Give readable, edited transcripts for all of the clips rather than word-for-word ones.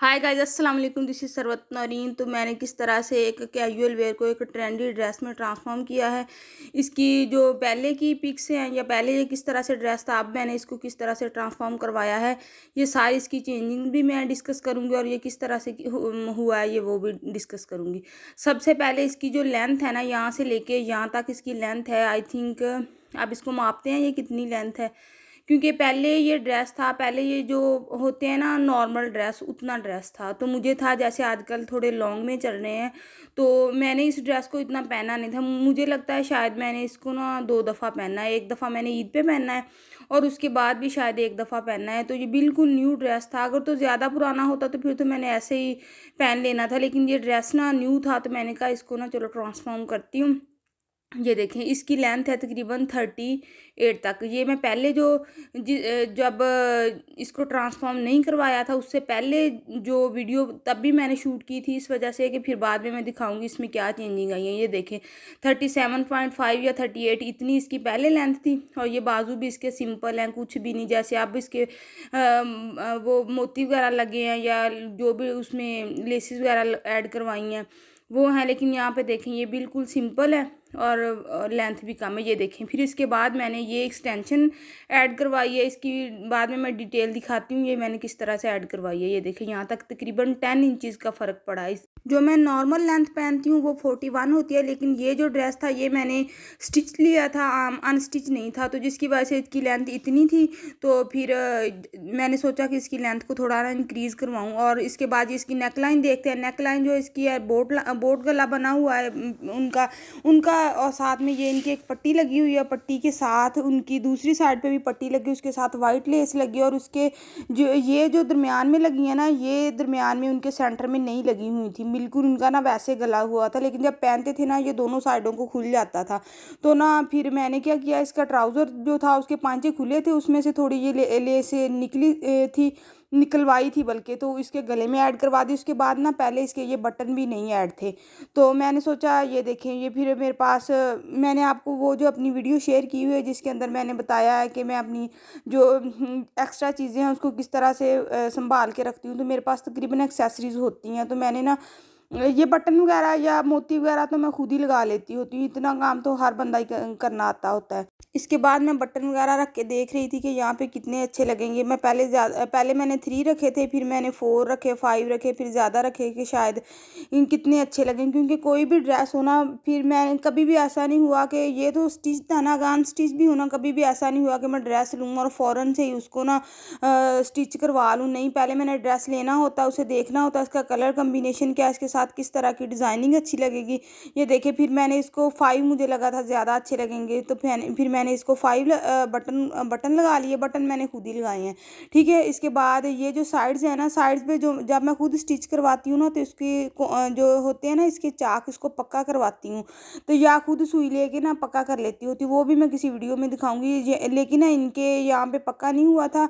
Hi guys, अस्सलाम वालेकुम। This is Sarwat Naureen. तो मैंने किस तरह से एक कैजुअल वेयर को एक ट्रेंडी ड्रेस में ट्रांसफॉर्म किया है। इसकी जो पहले की पिक्स हैं या पहले ये किस तरह से ड्रेस था, अब मैंने इसको किस तरह से ट्रांसफॉर्म करवाया है, ये सारी इसकी चेंजिंग भी मैं डिस्कस करूँगी और ये किस तरह से हुआ है ये वो भी डिस्कस करूँगी। सबसे पहले इसकी जो लेंथ है ना, यहाँ से लेके यहाँ तक इसकी लेंथ है। आई थिंक आप इसको मापते हैं ये कितनी लेंथ है, क्योंकि पहले ये ड्रेस था, पहले ये जो होते हैं ना नॉर्मल ड्रेस, उतना ड्रेस था। तो मुझे था जैसे आजकल थोड़े लॉन्ग में चल रहे हैं, तो मैंने इस ड्रेस को इतना पहना नहीं था। मुझे लगता है शायद मैंने इसको ना 2 दफ़ा पहना है। एक दफ़ा मैंने ईद पे पहना है और उसके बाद भी शायद एक दफ़ा पहना है। तो ये बिल्कुल न्यू ड्रेस था। अगर तो ज़्यादा पुराना होता तो फिर तो मैंने ऐसे ही पहन लेना था, लेकिन ये ड्रेस ना न्यू था, तो मैंने कहा इसको ना चलो ट्रांसफ़ॉर्म करती हूँ। ये देखें, इसकी लेंथ है तकरीबन 38 तक। ये मैं पहले जब इसको ट्रांसफ़ॉर्म नहीं करवाया था, उससे पहले जो वीडियो तब भी मैंने शूट की थी, इस वजह से कि फिर बाद में मैं दिखाऊंगी इसमें क्या चेंजिंग आई है। ये देखें, 37.5 या 38 इतनी इसकी पहले लेंथ थी और ये बाजू भी इसके सिंपल हैं, कुछ भी नहीं। जैसे अब इसके वो मोती वगैरह लगे हैं या जो भी उसमें लेसेस वगैरह ऐड करवाई हैं वो हैं, लेकिन यहाँ पे देखें ये बिल्कुल सिंपल है और लेंथ भी कम है। ये देखें, फिर इसके बाद मैंने ये एक्सटेंशन ऐड करवाई है। इसकी बाद में मैं डिटेल दिखाती हूँ ये मैंने किस तरह से ऐड करवाई है। ये देखें, यहाँ तक तकरीबन 10 इंचज़ का फ़र्क पड़ा है। जो मैं नॉर्मल लेंथ पहनती हूँ वो 41 होती है, लेकिन ये जो ड्रेस था ये मैंने स्टिच लिया था, अनस्टिच नहीं था, तो जिसकी वजह से इसकी लेंथ इतनी थी। तो फिर मैंने सोचा कि इसकी लेंथ को थोड़ा ना इंक्रीज़ करवाऊँ। और इसके बाद ये इसकी नेक लाइन देखते हैं। नेक लाइन जो इसकी है, बोट गला बना हुआ है उनका उनका और साथ में ये इनकी एक पट्टी लगी हुई है। पट्टी के साथ उनकी दूसरी साइड पे भी पट्टी लगी, उसके साथ वाइट लेस लगी, और उसके जो दरमियान में लगी है ना, ये दरमियान में उनके सेंटर में नहीं लगी हुई थी। बिल्कुल उनका ना वैसे गला हुआ था, लेकिन जब पहनते थे ना ये दोनों साइडों को खुल जाता था। तो ना फिर मैंने क्या किया, इसका ट्राउज़र जो था उसके पांचे खुले थे, उसमें से थोड़ी ये लेस निकली थी, निकलवाई थी बल्कि, तो इसके गले में ऐड करवा दी। उसके बाद ना पहले इसके ये बटन भी नहीं ऐड थे, तो मैंने सोचा ये देखें, ये फिर मेरे पास मैंने आपको वो जो अपनी वीडियो शेयर की हुई है जिसके अंदर मैंने बताया है कि मैं अपनी जो एक्स्ट्रा चीज़ें हैं उसको किस तरह से संभाल के रखती हूँ। तो मेरे पास तकरीबन एक्सेसरीज होती हैं, तो मैंने ना ये बटन वगैरह या मोती वगैरह तो मैं खुद ही लगा लेती होती हूँ। इतना काम तो हर बंदा ही करना आता होता है। इसके बाद मैं बटन वगैरह रख के देख रही थी कि यहाँ पे कितने अच्छे लगेंगे। मैं पहले मैंने 3 रखे थे, फिर मैंने 4 रखे, 5 रखे, फिर ज़्यादा रखे कि शायद इन कितने अच्छे लगें। क्योंकि कोई भी ड्रेस हो ना, फिर मैं कभी भी ऐसा नहीं हुआ कि ये तो स्टिच था ना, अनस्टिच स्टिच भी होना, कभी भी ऐसा नहीं हुआ कि मैं ड्रेस लूँ और फ़ौरन से ही उसको ना स्टिच करवा लूँ। नहीं, पहले मैंने ड्रेस लेना होता, उसे देखना होता, इसका कलर कम्बिनेशन क्या है, इसके साथ किस तरह की डिज़ाइनिंग अच्छी लगेगी। ये देखिए, फिर मैंने इसको 5 मुझे लगा था ज़्यादा अच्छे लगेंगे, तो फिर मैंने इसको 5 बटन लगा लिए। बटन मैंने खुद ही लगाए हैं, ठीक है। इसके बाद ये जो साइड्स है ना, साइड्स पे जो जब मैं खुद स्टिच करवाती हूँ ना, तो इसके जो होते हैं ना इसके चाक, इसको पक्का करवाती हूँ। तो या खुद सुई लेके ना पक्का कर लेती होती, वो भी मैं किसी वीडियो में दिखाऊंगी। लेकिन ना इनके यहाँ पे पक्का नहीं हुआ था।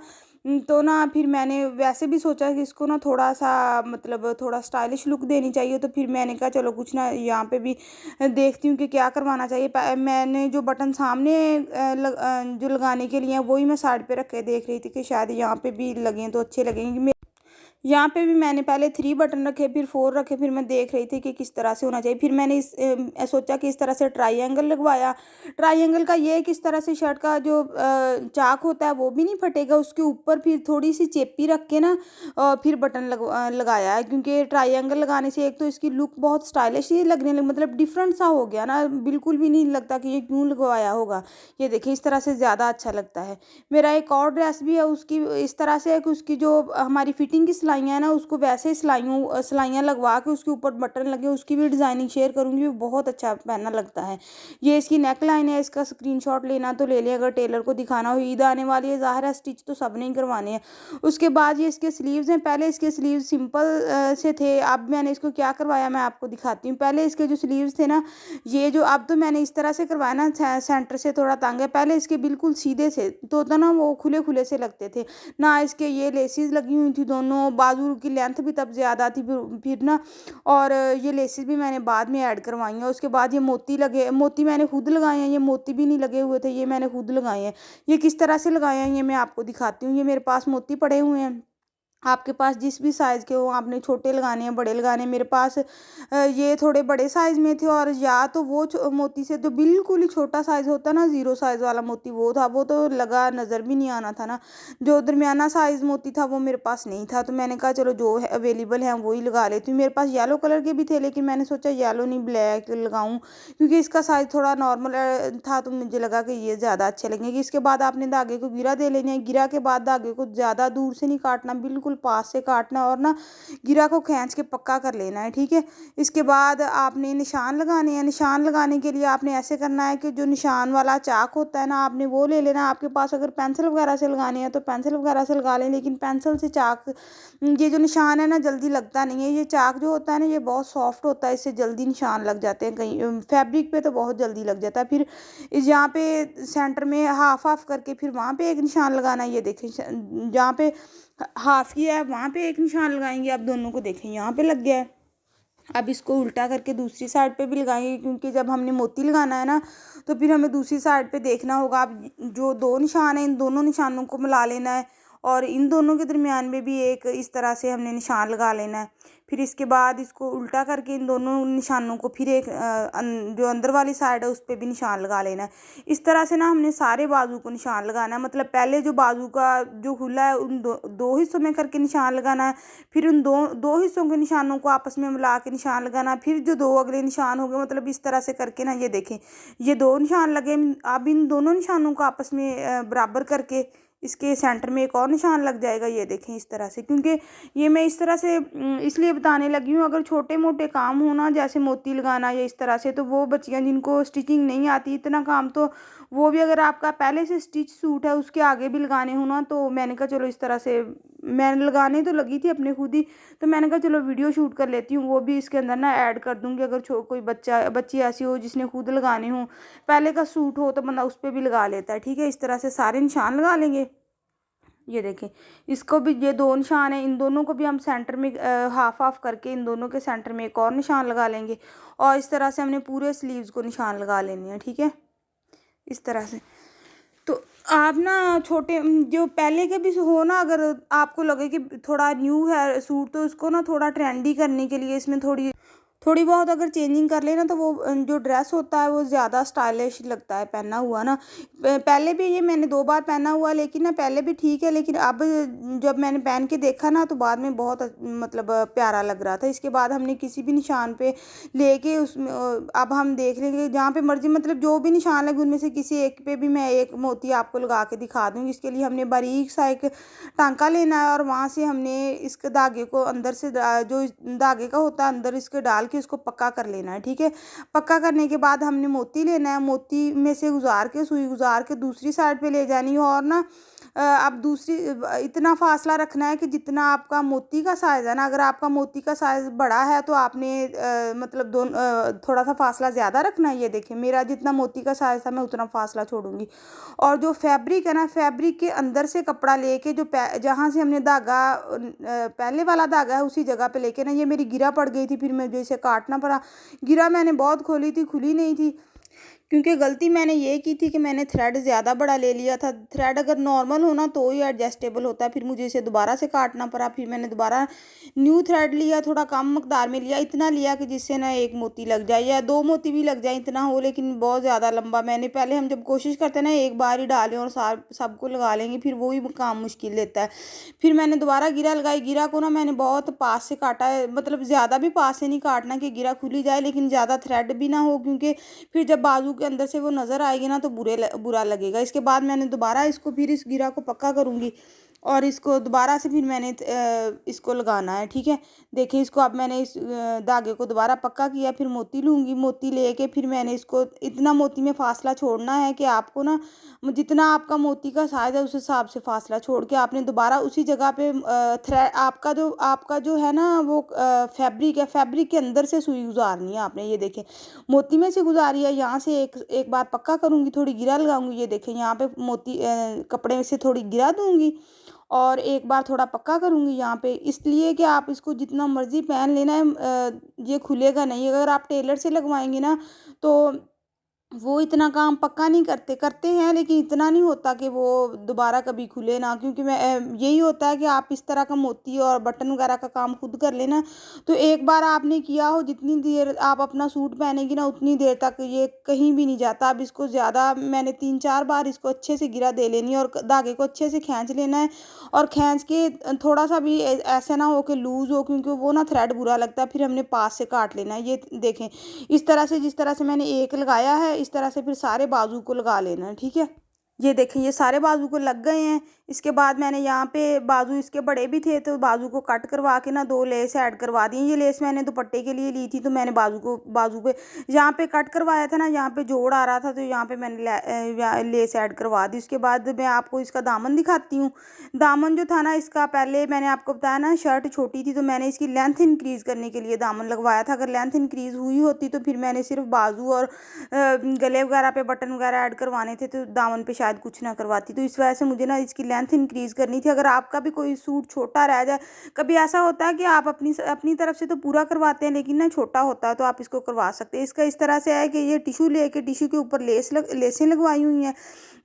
तो ना फिर मैंने वैसे भी सोचा कि इसको ना थोड़ा सा मतलब थोड़ा स्टाइलिश लुक देनी चाहिए, तो फिर मैंने कहा चलो कुछ ना यहाँ पे भी देखती हूँ कि क्या करवाना चाहिए। मैंने जो बटन सामने जो लगाने के लिए हैं वही मैं साइड पे रख के देख रही थी कि शायद यहाँ पे भी लगें तो अच्छे लगेंगे। यहाँ पे भी मैंने पहले 3 बटन रखे, फिर 4 रखे, फिर मैं देख रही थी कि किस तरह से होना चाहिए। फिर मैंने सोचा कि इस तरह से ट्रायंगल लगवाया। ट्रायंगल का ये है कि इस तरह से शर्ट का जो चाक होता है वो भी नहीं फटेगा। उसके ऊपर फिर थोड़ी सी चेपी रख के ना फिर बटन लगाया है, क्योंकि ट्रायंगल लगाने से एक तो इसकी लुक बहुत स्टाइलिश ही लगने लगी, मतलब डिफरेंट सा हो गया ना, बिल्कुल भी नहीं लगता कि ये क्यों लगवाया होगा। ये देखिए, इस तरह से ज़्यादा अच्छा लगता है। मेरा एक और ड्रेस भी है, उसकी इस तरह से है कि उसकी जो हमारी फिटिंग की सिलाइयाँ हैं ना, उसको वैसे सिलाइयाँ लगवा के उसके ऊपर बटन लगे, उसकी भी डिज़ाइनिंग शेयर करूँगी। वो बहुत अच्छा पहनना लगता है। ये इसकी नेक लाइन है, इसका स्क्रीनशॉट लेना तो ले लें अगर टेलर को दिखाना हो। ईद आने वाली है, ज़ाहिर है स्टिच तो सब नहीं करवाने हैं। उसके बाद ये इसके स्लीव्स हैं। पहले इसके स्लीव्स सिंपल से थे, अब मैंने इसको क्या करवाया मैं आपको दिखाती हूँ। पहले इसके जो स्लीव्स थे ना, ये जो अब तो मैंने इस तरह से करवाया ना, सेंटर से थोड़ा तंग है। पहले इसके बिल्कुल सीधे से तो ना वो खुले खुले से लगते थे ना। इसके ये लेसिस लगी हुई थी, दोनों बाजू की लेंथ भी तब ज़्यादा थी, फिर ना और ये लेसिस भी मैंने बाद में ऐड करवाई हैं। उसके बाद ये मोती लगे, मोती मैंने खुद लगाए हैं। ये मोती भी नहीं लगे हुए थे, ये मैंने खुद लगाए हैं। ये किस तरह से लगाए हैं ये मैं आपको दिखाती हूँ। ये मेरे पास मोती पड़े हुए हैं, आपके पास जिस भी साइज़ के हों, आपने छोटे लगाने हैं बड़े लगाने हैं। मेरे पास ये थोड़े बड़े साइज़ में थे, और या तो वो मोती से जो बिल्कुल ही छोटा साइज़ होता है ना, ज़ीरो साइज़ वाला मोती, वो था, वो तो लगा नज़र भी नहीं आना था ना। जो दरमियाना साइज़ मोती था वो मेरे पास नहीं था, तो मैंने कहा चलो जो है अवेलेबल है वही लगा लेती हूँ। मेरे पास येलो कलर के भी थे, लेकिन मैंने सोचा येलो नहीं ब्लैक लगाऊँ, क्योंकि इसका साइज़ थोड़ा नॉर्मल था, तो मुझे लगा कि ये ज़्यादा अच्छे लगेंगे। इसके बाद आपने धागे को गिरा दे लेना है। गिरा के बाद धागे को ज़्यादा दूर से नहीं काटना, बिल्कुल पास से काटना है, और ना गिरा को खींच के पक्का कर लेना है, ठीक है। इसके बाद आपने निशान लगाने हैं। निशान लगाने के लिए आपने ऐसे करना है कि जो निशान वाला चाक होता है ना, आपने वो ले लेना है। आपके पास अगर पेंसिल वगैरह से लगाने हैं तो पेंसिल वगैरह से लगा लें, लेकिन पेंसिल से चाक, ये जो निशान है ना, जल्दी लगता नहीं है। ये चाक जो होता है ना, ये बहुत सॉफ्ट होता है, इससे जल्दी निशान लग जाते हैं। कहीं फैब्रिक पे तो बहुत जल्दी लग जाता है। फिर इस यहाँ पे सेंटर में हाफ हाफ करके फिर वहाँ पे एक निशान लगाना है। ये देखें, जहाँ पे हाफ किया है वहाँ पे एक निशान लगाएंगे। आप दोनों को देखें, यहाँ पे लग गया है। अब इसको उल्टा करके दूसरी साइड पे भी लगाएंगे, क्योंकि जब हमने मोती लगाना है ना, तो फिर हमें दूसरी साइड पे देखना होगा। अब जो दो निशान है, इन दोनों निशानों को मिला लेना है, और इन दोनों के दरमियान में भी एक इस तरह से हमने निशान लगा लेना है। फिर इसके बाद इसको उल्टा करके इन दोनों निशानों को फिर एक जो अंदर वाली साइड है उस पर भी निशान लगा लेना है। इस तरह से ना हमने सारे बाजू को निशान लगाना है। मतलब पहले जो बाजू का जो खुला है उन दो हिस्सों में करके निशान लगाना है। फिर उन दो हिस्सों के निशानों को आपस में मिला के निशान लगाना। फिर जो दो अगले निशान हो गए, मतलब इस तरह से करके ना, ये देखें, ये दो निशान लगे। अब इन दोनों निशानों को आपस में बराबर करके इसके सेंटर में एक और निशान लग जाएगा। ये देखें इस तरह से, क्योंकि ये मैं इस तरह से इसलिए बताने लगी हूँ, अगर छोटे मोटे काम हो ना, जैसे मोती लगाना या इस तरह से, तो वो बच्चियाँ जिनको स्टिचिंग नहीं आती इतना काम, तो वो भी अगर आपका पहले से स्टिच सूट है उसके आगे भी लगाने हो ना, तो मैंने कहा चलो इस तरह से, मैं लगाने तो लगी थी अपने खुद ही, तो मैंने कहा चलो वीडियो शूट कर लेती हूँ, वो भी इसके अंदर ना ऐड कर दूँगी। अगर कोई बच्ची ऐसी हो जिसने खुद लगाने हो, पहले का सूट हो, तो बंदा उस पर भी लगा लेता है, ठीक है। इस तरह से सारे निशान लगा लेंगे। ये देखें, इसको भी, ये दो निशान है, इन दोनों को भी हम सेंटर में हाफ हाफ करके इन दोनों के सेंटर में एक और निशान लगा लेंगे, और इस तरह से हमने पूरे स्लीव्स को निशान लगा लेने हैं, ठीक है, इस तरह से। तो आप ना छोटे जो पहले के भी हो ना, अगर आपको लगे कि थोड़ा न्यू है सूट, तो उसको ना थोड़ा ट्रेंडी करने के लिए इसमें थोड़ी थोड़ी बहुत अगर चेंजिंग कर लेना, तो वो जो ड्रेस होता है वो ज़्यादा स्टाइलिश लगता है पहना हुआ ना। पहले भी ये मैंने 2 बार पहना हुआ, लेकिन ना पहले भी ठीक है, लेकिन अब जब मैंने पहन के देखा ना, तो बाद में बहुत मतलब प्यारा लग रहा था। इसके बाद हमने किसी भी निशान पे लेके उसमें अब हम देख लेंगे जहाँ पे मर्जी, मतलब जो भी निशान लगे उनमें से किसी एक पे भी मैं एक मोती आपको लगा के दिखा दूँगी। इसके लिए हमने बारीक सा एक टांका लेना है, और वहाँ से हमने इसके धागे को अंदर से जो धागे का होता है अंदर इसके डाल के उसको पक्का कर लेना है, ठीक है। पक्का करने के बाद हमने मोती लेना है, मोती में से गुजार के सुई गुजार के दूसरी साइड पे ले जानी है, और ना अब दूसरी इतना फासला रखना है कि जितना आपका मोती का साइज़ है ना, अगर आपका मोती का साइज़ बड़ा है तो आपने मतलब थोड़ा सा फासला ज़्यादा रखना है। ये देखिए, मेरा जितना मोती का साइज़ था मैं उतना फासला छोड़ूंगी। और जो फैब्रिक है ना, फैब्रिक के अंदर से कपड़ा लेके जो जहाँ से हमने धागा पहले वाला धागा है उसी जगह पे लेके ना, ये मेरी गिरा पड़ गई थी, फिर मुझे इसे काटना पड़ा। गिरा मैंने बहुत खोली थी, खुली नहीं थी, क्योंकि गलती मैंने ये की थी कि मैंने थ्रेड ज़्यादा बड़ा ले लिया था। थ्रेड अगर नॉर्मल हो ना तो ही एडजस्टेबल होता है, फिर मुझे इसे दोबारा से काटना पड़ा। फिर मैंने दोबारा न्यू थ्रेड लिया, थोड़ा कम मकदार में लिया, इतना लिया कि जिससे ना एक मोती लग जाए या दो मोती भी लग जाए, इतना हो, लेकिन बहुत ज़्यादा लंबा मैंने पहले, हम जब कोशिश करते हैं ना एक बार ही डालें और सबको लगा लेंगे, फिर वही काम मुश्किल देता है। फिर मैंने दोबारा गिरा लगाई। गिरा को ना मैंने बहुत पास से काटा है, मतलब ज़्यादा भी पास से नहीं काटना कि गिरा खुली जाए, लेकिन ज़्यादा थ्रेड भी ना हो, क्योंकि फिर जब बाजू के अंदर से वो नज़र आएगी ना तो बुरा लगेगा। इसके बाद मैंने दोबारा इसको फिर इस गिरा को पक्का करूँगी, और इसको दोबारा से फिर मैंने इसको लगाना है, ठीक है। देखिए, इसको अब मैंने इस धागे को दोबारा पक्का किया, फिर मोती लूँगी, मोती लेके फिर मैंने इसको इतना मोती में फासला छोड़ना है कि आपको ना जितना आपका मोती का साइज़ है उस हिसाब से फासला छोड़ के आपने दोबारा उसी जगह पे थ्रेड आपका जो है ना वो फैब्रिक है, फैब्रिक के अंदर से सुई गुजारनी है आपने। ये देखें, मोती में से गुजारी है, यहाँ से एक बार पक्का करूँगी, थोड़ी गिरा लगाऊंगी। ये देखें, यहाँ पे मोती कपड़े में से थोड़ी गिरा दूँगी, और एक बार थोड़ा पक्का करूँगी यहाँ पे, इसलिए कि आप इसको जितना मर्ज़ी पहन लेना है, ये खुलेगा नहीं। अगर आप टेलर से लगवाएंगे ना तो वो इतना काम पक्का नहीं करते, करते हैं लेकिन इतना नहीं होता कि वो दोबारा कभी खुले ना, क्योंकि मैं यही होता है कि आप इस तरह का मोती और बटन वगैरह का काम खुद कर लेना, तो एक बार आपने किया हो, जितनी देर आप अपना सूट पहनेंगी ना उतनी देर तक ये कहीं भी नहीं जाता। अब इसको ज़्यादा मैंने 3-4 बार इसको अच्छे से गिरा दे लेनी है और धागे को अच्छे से खींच लेना है, और खींच के थोड़ा सा भी ऐसे ना हो कि लूज़ हो, क्योंकि वो ना थ्रेड बुरा लगता है, फिर हमने पास से काट लेना है। ये देखें, इस तरह से, जिस तरह से मैंने एक लगाया है इस तरह से फिर सारे बाजू को लगा लेना है, ठीक है। ये देखें, ये सारे बाजू को लग गए हैं। इसके बाद मैंने यहाँ पे बाजू इसके बड़े भी थे तो बाजू को कट करवा के ना 2 लेस ऐड करवा दी। ये लेस मैंने दुपट्टे के लिए ली थी, तो मैंने बाजू पे यहाँ पे कट करवाया था ना, यहाँ पे जोड़ आ रहा था, तो यहाँ पे मैंने लेस ऐड करवा दी। उसके बाद मैं आपको इसका दामन दिखाती हूँ। दामन जो था ना इसका, पहले मैंने आपको बताया ना शर्ट छोटी थी तो मैंने इसकी लेंथ इंक्रीज़ करने के लिए दामन लगवाया था। अगर लेंथ इंक्रीज़ हुई होती तो फिर मैंने सिर्फ बाजू और गले वगैरह पे बटन वगैरह ऐड करवाने थे, तो दामन पे शायद कुछ ना करवाती। तो इस वजह से मुझे ना इसकी लेंथ इंक्रीज़ करनी थी। अगर आपका भी कोई सूट छोटा रह जाए, कभी ऐसा होता है कि आप अपनी अपनी तरफ से तो पूरा करवाते हैं लेकिन ना छोटा होता है, तो आप इसको करवा सकते हैं। इसका इस तरह से है कि ये टिशू लेके टिशू के ऊपर लेसें लगवाई हुई हैं,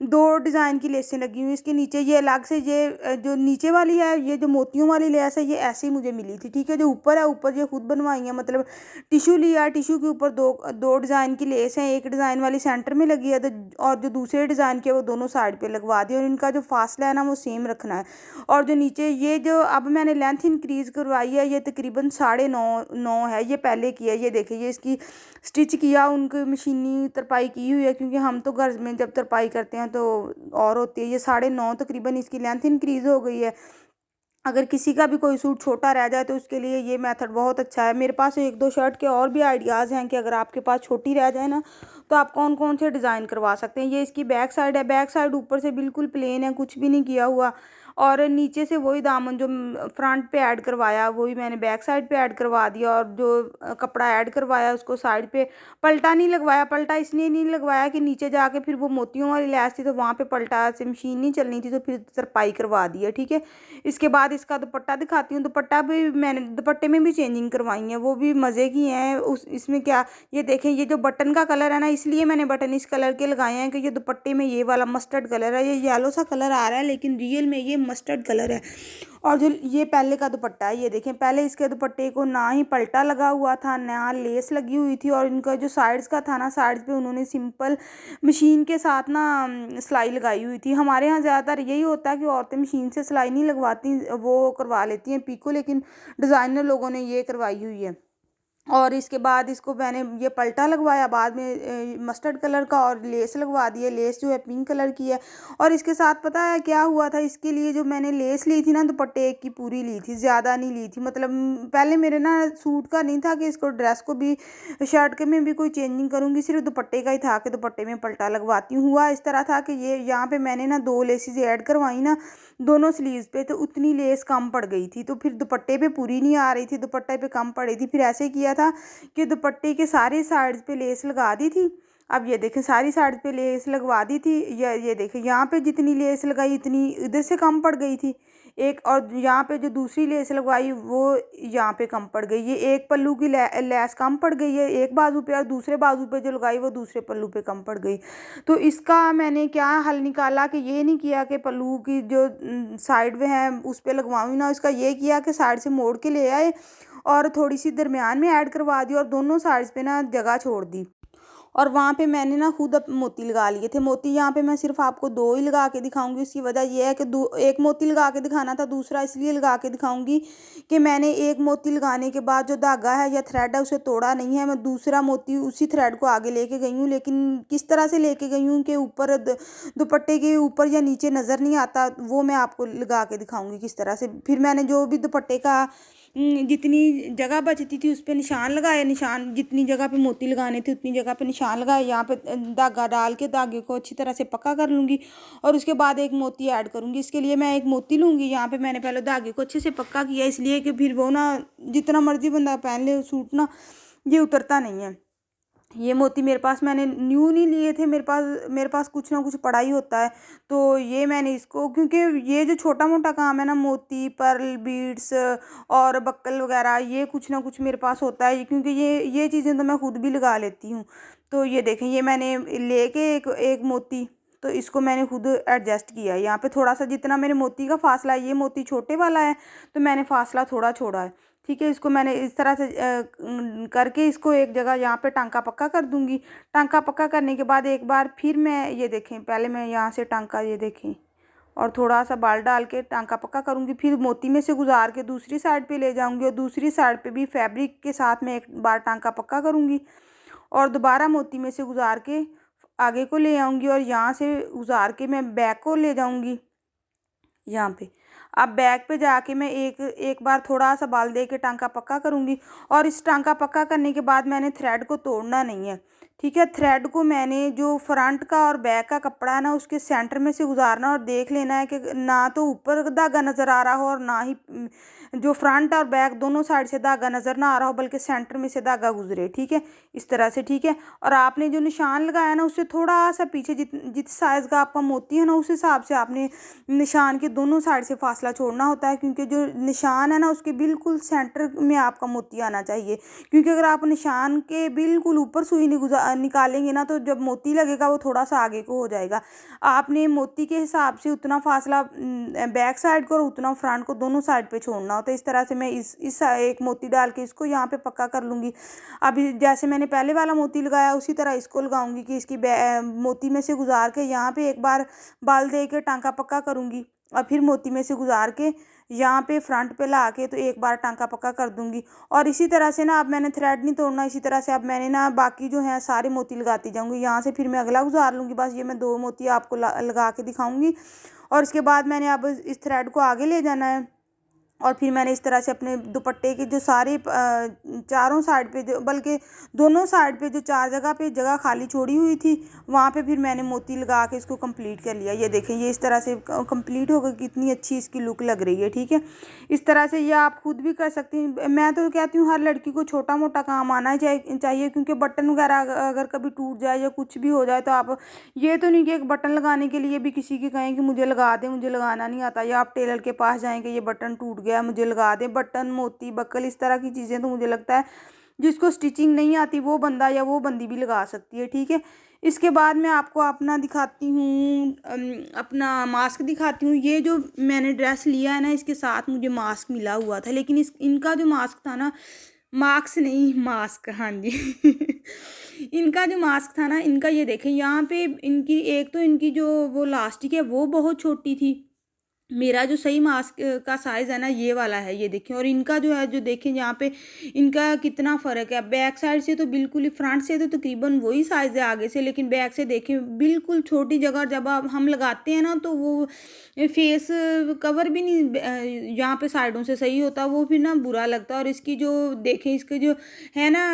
2 डिज़ाइन की लेसें लगी हुई हैं। इसके नीचे ये अलग से, ये जो नीचे वाली है, ये जो मोतियों वाली लेस है, ये ऐसे ही मुझे मिली थी, ठीक है। जो ऊपर है, ऊपर ये खुद बनवाई है, मतलब टिशू लिया, टिशू के ऊपर दो दो डिज़ाइन की लेस है, एक डिज़ाइन वाली सेंटर में लगी है, तो और जो दूसरे डिज़ाइन के वो दोनों साइड पे लगवा दिए, और इनका जो फासला है ना वो सेम रखना है। और जो नीचे ये जो अब मैंने लेंथ इंक्रीज़ करवाई है, ये तकरीबन 9.5 है, ये पहले की है। ये देखिए, ये इसकी स्टिच किया, उनकी मशीनी तरपाई की हुई है, क्योंकि हम तो घर में जब तरपाई करते हैं तो और होती है। ये 9.5 तकरीबन इसकी लेंथ इंक्रीज़ हो गई है। अगर किसी का भी कोई सूट छोटा रह जाए तो उसके लिए ये मेथड बहुत अच्छा है। मेरे पास 1-2 शर्ट के और भी आइडियाज़ हैं कि अगर आपके पास छोटी रह जाए ना, तो आप कौन कौन से डिज़ाइन करवा सकते हैं। ये इसकी बैक साइड है, बैक साइड ऊपर से बिल्कुल प्लेन है, कुछ भी नहीं किया हुआ, और नीचे से वही दामन जो फ्रंट पे ऐड करवाया वही मैंने बैक साइड पे ऐड करवा दिया, और जो कपड़ा ऐड करवाया उसको साइड पे पलटा नहीं लगवाया। पलटा इसलिए नहीं लगवाया कि नीचे जाके फिर वो मोतियों वाली लैस थी तो वहाँ पे पलटा से मशीन नहीं चलनी थी, तो फिर तरपाई करवा दी है, ठीक है। इसके बाद इसका दुपट्टा दिखाती हूँ। दुपट्टा भी मैंने, दुपट्टे में भी चेंजिंग करवाई है, वो भी मज़े की हैं। उस इसमें क्या, ये देखें, ये जो बटन का कलर है ना, इसलिए मैंने बटन इस कलर के लगाए हैं कि ये दुपट्टे में ये वाला मस्टर्ड कलर है, ये येलो सा कलर आ रहा है लेकिन रियल में ये मस्टर्ड कलर है। और जो ये पहले का दुपट्टा है, ये देखें, पहले इसके दुपट्टे को ना ही पल्टा लगा हुआ था, ना लेस लगी हुई थी, और इनका जो साइड्स का था ना, साइड्स पे उन्होंने सिंपल मशीन के साथ ना सिलाई लगाई हुई थी। हमारे यहाँ ज़्यादातर यही होता है कि औरतें मशीन से सिलाई नहीं लगवाती, वो करवा लेती हैं पीको, लेकिन डिज़ाइनर लोगों ने ये करवाई हुई है। और इसके बाद इसको मैंने ये पल्टा लगवाया बाद में मस्टर्ड कलर का, और लेस लगवा दी है। लेस जो है पिंक कलर की है। और इसके साथ पता है क्या हुआ था, इसके लिए जो मैंने लेस ली थी ना, दुपट्टे की पूरी ली थी, ज़्यादा नहीं ली थी। मतलब पहले मेरे ना सूट का नहीं था कि इसको ड्रेस को भी, शर्ट के में भी कोई चेंजिंग करूँगी, सिर्फ दुपट्टे का ही था कि दुपट्टे में पल्टा लगवाती हूँ। हुआ इस तरह था कि ये यहाँ पे मैंने ना 2 लेसेस ऐड करवाई ना दोनों स्लीव्स पे, तो उतनी लेस कम पड़ गई थी, तो फिर दुपट्टे पे पूरी नहीं आ रही थी, दुपट्टे पे कम पड़ी थी। फिर ऐसे किया था कि दुपट्टे के सारे साइड्स पे लेस लगा दी थी। अब ये देखें, सारी साइड पे लेस लगवा दी थी। ये देखें, यहाँ पे जितनी लेस लगाई इतनी इधर से कम पड़ गई थी एक, और यहाँ पे जो दूसरी लेस लगवाई वो यहाँ पे कम पड़ गई। ये एक पल्लू की लेस कम पड़ गई है एक बाजू पे, और दूसरे बाजू पे जो लगाई वो दूसरे पल्लू पे कम पड़ गई। तो इसका मैंने क्या हल निकाला कि ये नहीं किया कि पल्लू की जो साइड में है उस पर लगवाऊँ ना, इसका ये किया कि साइड से मोड़ के ले आए और थोड़ी सी दरमियान में ऐड करवा दी, और दोनों साइड्स पे ना जगह छोड़ दी, और वहाँ पे मैंने ना खुद मोती लगा लिए थे। मोती यहाँ पे मैं सिर्फ आपको 2 ही लगा के दिखाऊंगी। उसकी वजह यह है कि एक मोती लगा के दिखाना था, दूसरा इसलिए लगा के दिखाऊंगी कि मैंने एक मोती लगाने के बाद जो धागा है या थ्रेड है उसे तोड़ा नहीं है। मैं दूसरा मोती उसी थ्रेड को आगे लेके गई हूँ, लेकिन किस तरह से लेके गई हूँ कि ऊपर दुपट्टे के ऊपर या नीचे नज़र नहीं आता, वो मैं आपको लगा के दिखाऊंगी किस तरह से। फिर मैंने जो भी दुपट्टे का जितनी जगह बचती थी उस पे निशान लगाए, निशान जितनी जगह पे मोती लगाने थे उतनी जगह पे निशान लगाए। यहाँ पे धागा डाल के धागे को अच्छी तरह से पक्का कर लूँगी, और उसके बाद एक मोती ऐड करूँगी। इसके लिए मैं एक मोती लूँगी। यहाँ पे मैंने पहले धागे को अच्छे से पक्का किया, इसलिए कि फिर वो ना जितना मर्जी बंदा पहन ले सूट ना, ये उतरता नहीं है। ये मोती मेरे पास मैंने न्यू नहीं लिए थे, मेरे पास कुछ ना कुछ पड़ा ही होता है। तो ये मैंने इसको, क्योंकि ये जो छोटा मोटा काम है ना, मोती, पर्ल, बीड्स और बक्कल वगैरह, ये कुछ ना कुछ मेरे पास होता है, क्योंकि ये चीज़ें तो मैं खुद भी लगा लेती हूँ। तो ये देखें, ये मैंने लेके एक एक मोती, तो इसको मैंने खुद एडजस्ट किया है। यहाँ पे थोड़ा सा जितना मेरे मोती का फासला है, ये मोती छोटे वाला है, तो मैंने फासला थोड़ा छोड़ा है। ठीक है, इसको मैंने इस तरह से करके इसको एक जगह यहाँ पे टांका पक्का कर दूंगी। टांका पक्का करने के बाद एक बार फिर मैं, ये देखें, पहले मैं यहाँ से टांका, ये देखें, और थोड़ा सा बाल डाल के टांका पक्का करूँगी। फिर मोती में से गुजार के दूसरी साइड पे ले जाऊँगी, और दूसरी साइड पे भी फैब्रिक के साथ में एक बार टांका पक्का करूँगी, और दोबारा मोती में से गुजार के आगे को ले आऊँगी, और यहाँ से गुजार के मैं बैक को ले जाऊँगी यहाँ पे। अब बैक पे जाके मैं एक एक बार थोड़ा सा बाल दे के टांका पक्का करूँगी, और इस टांका पक्का करने के बाद मैंने थ्रेड को तोड़ना नहीं है। ठीक है, थ्रेड को मैंने जो फ्रंट का और बैक का कपड़ा है ना, उसके सेंटर में से गुजारना, और देख लेना है कि ना तो ऊपर धागा नज़र आ रहा हो, और ना ही जो फ्रंट और बैक दोनों साइड से धागा नज़र ना आ रहा हो, बल्कि सेंटर में से धागा गुजरे। ठीक है, इस तरह से। ठीक है, और आपने जो निशान लगाया ना, उससे थोड़ा सा पीछे, जिस साइज़ का आपका मोती है ना, उस हिसाब से आपने निशान के दोनों साइड से फासला छोड़ना होता है, क्योंकि जो निशान है ना, उसके बिल्कुल सेंटर में आपका मोती आना चाहिए। क्योंकि अगर आप निशान के बिल्कुल ऊपर सुई निकालेंगे ना, तो जब मोती लगेगा वो थोड़ा सा आगे को हो जाएगा। आपने मोती के हिसाब से उतना फासला बैक साइड को और उतना फ्रंट को, दोनों साइड पे छोड़ना होता है। इस तरह से मैं इस एक मोती डाल के इसको यहाँ पे पक्का कर लूँगी। अभी जैसे मैंने पहले वाला मोती लगाया, उसी तरह इसको लगाऊंगी कि इसकी मोती में से गुजार के यहाँ पे एक बार बाल दे के टांका पक्का करूँगी, और फिर मोती में से गुजार के यहाँ पे फ्रंट पे ला के तो एक बार टांका पक्का कर दूंगी। और इसी तरह से ना, अब मैंने थ्रेड नहीं तोड़ना, इसी तरह से अब मैंने ना बाकी जो है सारे मोती लगाती जाऊंगी। यहाँ से फिर मैं अगला गुजार लूँगी। बस ये मैं 2 मोती आपको लगा के दिखाऊंगी, और इसके बाद मैंने अब इस थ्रेड को आगे ले जाना है। और फिर मैंने इस तरह से अपने दुपट्टे के जो सारे चारों साइड पे, बल्कि दोनों साइड पे जो 4 जगह पे जगह खाली छोड़ी हुई थी, वहाँ पे फिर मैंने मोती लगा के इसको कंप्लीट कर लिया। ये देखें, ये इस तरह से कंप्लीट होकर कितनी अच्छी इसकी लुक लग रही है। ठीक है, इस तरह से ये आप खुद भी कर सकती हैं। मैं तो कहती हूँ हर लड़की को छोटा मोटा काम आना चाहिए, क्योंकि बटन वगैरह अगर कभी टूट जाए या कुछ भी हो जाए, तो आप ये तो नहीं कि एक बटन लगाने के लिए भी किसी की कहें कि मुझे लगा दें, मुझे लगाना नहीं आता, या आप टेलर के पास जाएंगे, ये बटन टूट गया, मुझे लगा दें। बटन, मोती, बक्कल, इस तरह की चीज़ें तो मुझे लगता है जिसको स्टिचिंग नहीं आती वो बंदा या वो बंदी भी लगा सकती है। ठीक है, इसके बाद मैं आपको अपना दिखाती हूँ, अपना मास्क दिखाती हूँ। ये जो मैंने ड्रेस लिया है ना, इसके साथ मुझे मास्क मिला हुआ था, लेकिन इनका जो मास्क था ना, मास्क नहीं, मास्क, हाँ जी इनका जो मास्क था ना, इनका, ये देखें, यहाँ पे इनकी एक तो इनकी जो वो लास्टिक है वो बहुत छोटी थी। मेरा जो सही मास्क का साइज़ है ना, ये वाला है, ये देखें। और इनका जो है, जो देखें यहाँ पे इनका कितना फ़र्क है। बैक साइड से तो बिल्कुल ही, फ्रंट से तो तकरीबन वही साइज़ है आगे से, लेकिन बैक से देखें बिल्कुल छोटी जगह जब आप हम लगाते हैं ना, तो वो फेस कवर भी नहीं यहाँ पे साइडों से सही होता, वो फिर ना बुरा लगता है। और इसकी जो देखें, इसके जो है ना,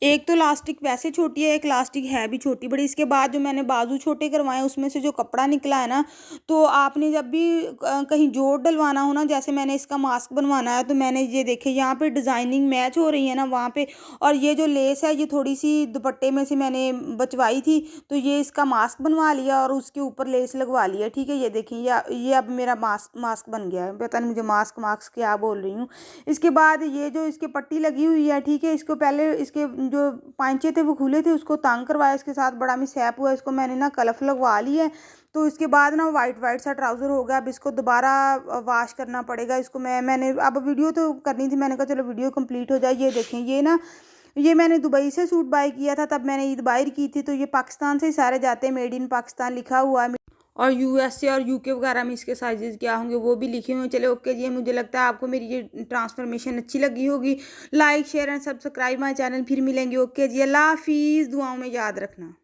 एक तो लास्टिक वैसे छोटी है, एक लास्टिक है भी छोटी बड़ी। इसके बाद जो मैंने बाजू छोटे करवाए, उसमें से जो कपड़ा निकला है ना, तो आपने जब भी कहीं जोड़ डलवाना हो ना, जैसे मैंने इसका मास्क बनवाना है, तो मैंने ये देखे यहाँ पे डिज़ाइनिंग मैच हो रही है ना वहाँ पे, और ये जो लेस है ये थोड़ी सी दुपट्टे में से मैंने बचवाई थी, तो ये इसका मास्क बनवा लिया और उसके ऊपर लेस लगवा लिया। ठीक है, ये देखिए, ये अब मेरा मास्क बन गया है। पता नहीं मुझे मास्क क्या बोल रही हूँ। इसके बाद ये जो इसके पट्टी लगी हुई है, ठीक है, इसको पहले इसके जो पांचे थे वो खुले थे, उसको तंग करवाया, इसके साथ बड़ा मिसहैप हुआ, इसको मैंने ना कलफ लगवा ली है। तो इसके बाद ना वाइट सा ट्राउज़र हो गया। अब इसको दोबारा वॉश करना पड़ेगा। इसको मैंने अब वीडियो तो करनी थी, मैंने कहा चलो वीडियो कंप्लीट हो जाए। ये देखें, ये मैंने दुबई से सूट बाय किया था, तब मैंने ईद बाहर की थी। तो ये पाकिस्तान से ही सारे जाते हैं, मेड इन पाकिस्तान लिखा हुआ है, और यूएसए और यूके वगैरह में इसके साइजेस क्या होंगे वो भी लिखे हुए हैं। चले ओके जी, मुझे लगता है आपको मेरी ये ट्रांसफॉर्मेशन अच्छी लगी होगी। Like, share and subscribe my channel. फिर मिलेंगे। ओके जी, अल्लाह हाफिज़। दुआओं में याद रखना।